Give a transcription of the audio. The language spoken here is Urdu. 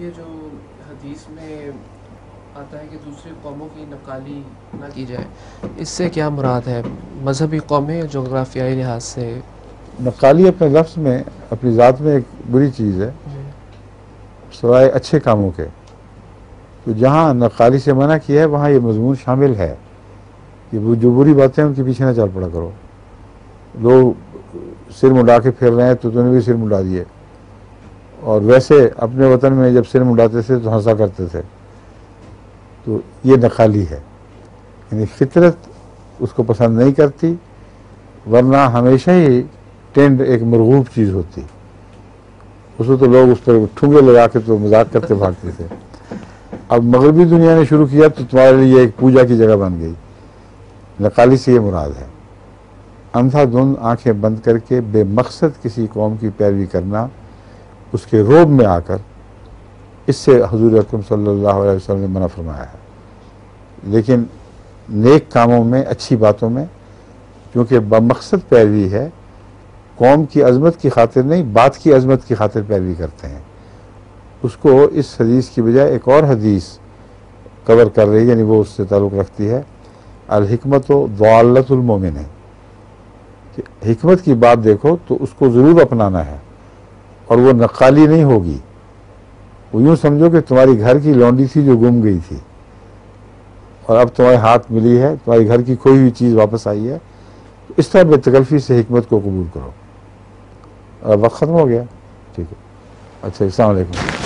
یہ جو حدیث میں آتا ہے کہ دوسری قوموں کی نقالی نہ کی جائے، اس سے کیا مراد ہے؟ مذہبی قومیں یا جغرافیائی لحاظ سے؟ نقالی اپنے لفظ میں اپنی ذات میں ایک بری چیز ہے سوائے اچھے کاموں کے. تو جہاں نقالی سے منع کیا ہے وہاں یہ مضمون شامل ہے کہ وہ جو بری باتیں ہیں ان کے پیچھے نہ چل پڑا کرو. لوگ سر منڈا کے پھر رہے ہیں تو نے بھی سر منڈا دیے، اور ویسے اپنے وطن میں جب سر منڈاتے تھے تو ہنسا کرتے تھے. تو یہ نقالی ہے، یعنی فطرت اس کو پسند نہیں کرتی، ورنہ ہمیشہ ہی ٹینڈ ایک مرغوب چیز ہوتی. اس کو تو لوگ اس پر ٹھونگے لگا کے تو مذاق کرتے بھاگتے تھے. اب مغربی دنیا نے شروع کیا تو تمہارے لیے ایک پوجا کی جگہ بن گئی. نقالی سے یہ مراد ہے اندھا دھند آنکھیں بند کر کے بے مقصد کسی قوم کی پیروی کرنا، اس کے روب میں آ کر. اس سے حضور اکرم صلی اللہ علیہ وسلم نے منع فرمایا ہے. لیکن نیک کاموں میں، اچھی باتوں میں، کیونکہ بمقصد پیروی ہے، قوم کی عظمت کی خاطر نہیں، بات کی عظمت کی خاطر پیروی کرتے ہیں. اس کو اس حدیث کی بجائے ایک اور حدیث کور کر رہی ہے، یعنی وہ اس سے تعلق رکھتی ہے. الحکمت و ضالۃ المومن ہے کہ حکمت کی بات دیکھو تو اس کو ضرور اپنانا ہے، اور وہ نقالی نہیں ہوگی. وہ یوں سمجھو کہ تمہاری گھر کی لونڈی تھی جو گم گئی تھی، اور اب تمہارے ہاتھ ملی ہے، تمہاری گھر کی کھوئی ہوئی چیز واپس آئی ہے. اس طرح بے تکلفی سے حکمت کو قبول کرو. وقت ختم ہو گیا. ٹھیک ہے، اچھا، السلام علیکم.